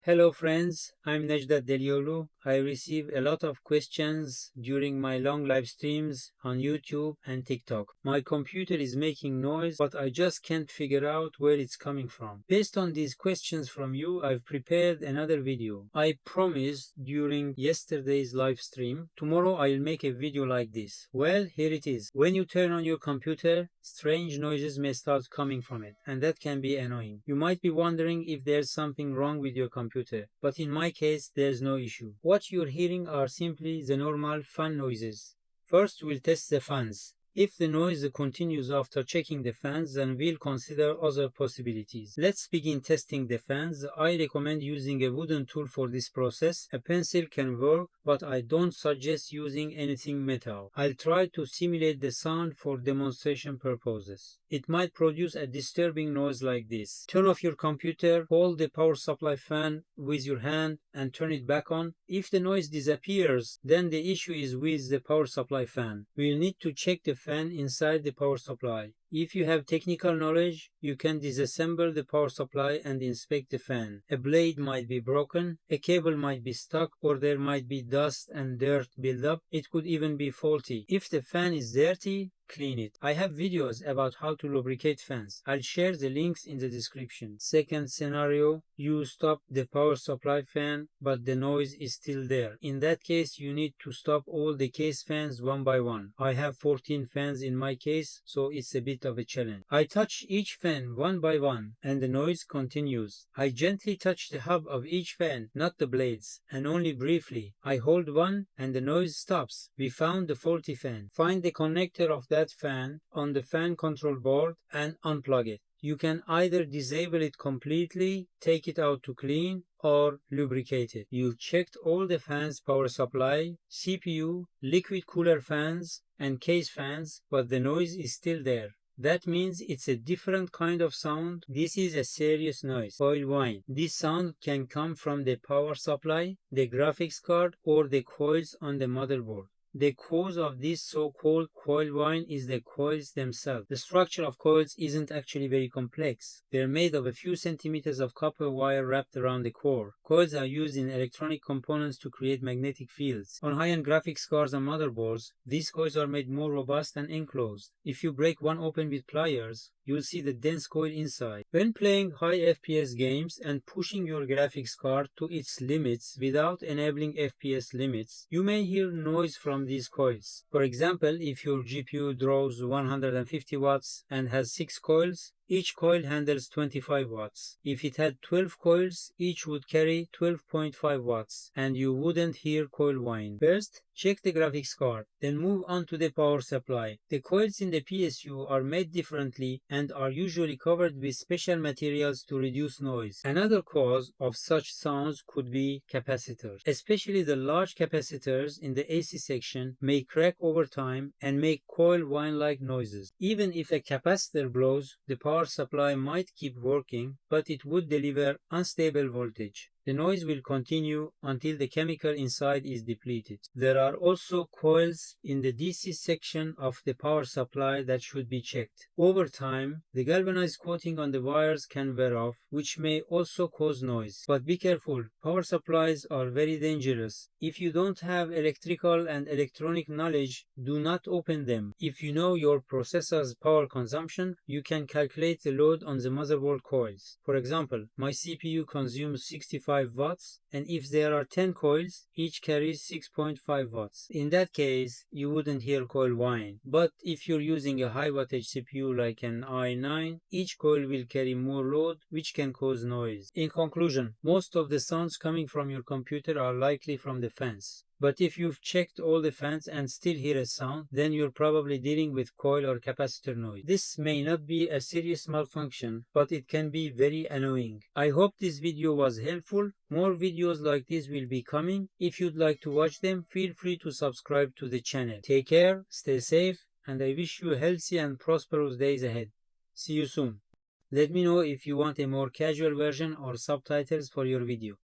Hello friends, I'm Nejda Deliolu. I receive a lot of questions during my long live streams on YouTube and TikTok. My computer is making noise, but I just can't figure out where it's coming from. Based on these questions from you, I've prepared another video. I promised during yesterday's live stream, tomorrow I'll make a video like this. Well, here it is. When you turn on your computer, strange noises may start coming from it, and that can be annoying. You might be wondering if there's something wrong with your computer, but in my case, there's no issue. What you're hearing are simply the normal fan noises. First, we'll test the fans. If the noise continues after checking the fans, then we'll consider other possibilities. Let's begin testing the fans. I recommend using a wooden tool for this process. A pencil can work, but I don't suggest using anything metal. I'll try to simulate the sound for demonstration purposes. It might produce a disturbing noise like this. Turn off your computer, hold the power supply fan with your hand and turn it back on. If the noise disappears, then the issue is with the power supply fan. We'll need to check the fan inside the power supply. If you have technical knowledge, you can disassemble the power supply and inspect the fan. A blade might be broken, a cable might be stuck, or there might be dust and dirt buildup. It could even be faulty. If the fan is dirty, clean it. I have videos about how to lubricate fans. I'll share the links in the description. Second scenario, you stop the power supply fan, but the noise is still there. In that case, you need to stop all the case fans one by one. I have 14 fans in my case, so it's a bit of a challenge. I touch each fan one by one, and the noise continues. I gently touch the hub of each fan, not the blades, and only briefly. I hold one, and the noise stops. We found the faulty fan. Find the connector of that fan on the fan control board and unplug it. You can either disable it completely, take it out to clean, or lubricate it. You've checked all the fans' power supply, CPU, liquid cooler fans, and case fans, but the noise is still there. That means it's a different kind of sound. This is a serious noise. Coil whine. This sound can come from the power supply, the graphics card, or the coils on the motherboard. The cause of this so-called coil whine is the coils themselves. The structure of coils isn't actually very complex. They're made of a few centimeters of copper wire wrapped around the core. Coils are used in electronic components to create magnetic fields. On high-end graphics cards and motherboards, these coils are made more robust and enclosed. If you break one open with pliers, you'll see the dense coil inside. When playing high FPS games and pushing your graphics card to its limits without enabling FPS limits, you may hear noise from these coils. For example, if your GPU draws 150 watts and has 6 coils, each coil handles 25 watts. If it had 12 coils, each would carry 12.5 watts, and you wouldn't hear coil whine. First, check the graphics card, then move on to the power supply. The coils in the PSU are made differently and are usually covered with special materials to reduce noise. Another cause of such sounds could be capacitors. Especially the large capacitors in the AC section may crack over time and make coil whine-like noises. Even if a capacitor blows, the power supply might keep working, but it would deliver unstable voltage. The noise will continue until the chemical inside is depleted. There are also coils in the DC section of the power supply that should be checked. Over time, the galvanized coating on the wires can wear off, which may also cause noise. But be careful, power supplies are very dangerous. If you don't have electrical and electronic knowledge, do not open them. If you know your processor's power consumption, you can calculate the load on the motherboard coils. For example, my CPU consumes 65 watts, and if there are 10 coils, each carries 6.5 watts. In that case, you wouldn't hear coil whine. But if you're using a high wattage CPU like an i9, each coil will carry more load, which can cause noise. In conclusion, most of the sounds coming from your computer are likely from the fans. But if you've checked all the fans and still hear a sound, then you're probably dealing with coil or capacitor noise. This may not be a serious malfunction, but it can be very annoying. I hope this video was helpful. More videos like this will be coming. If you'd like to watch them, feel free to subscribe to the channel. Take care, stay safe, and I wish you healthy and prosperous days ahead. See you soon. Let me know if you want a more casual version or subtitles for your video.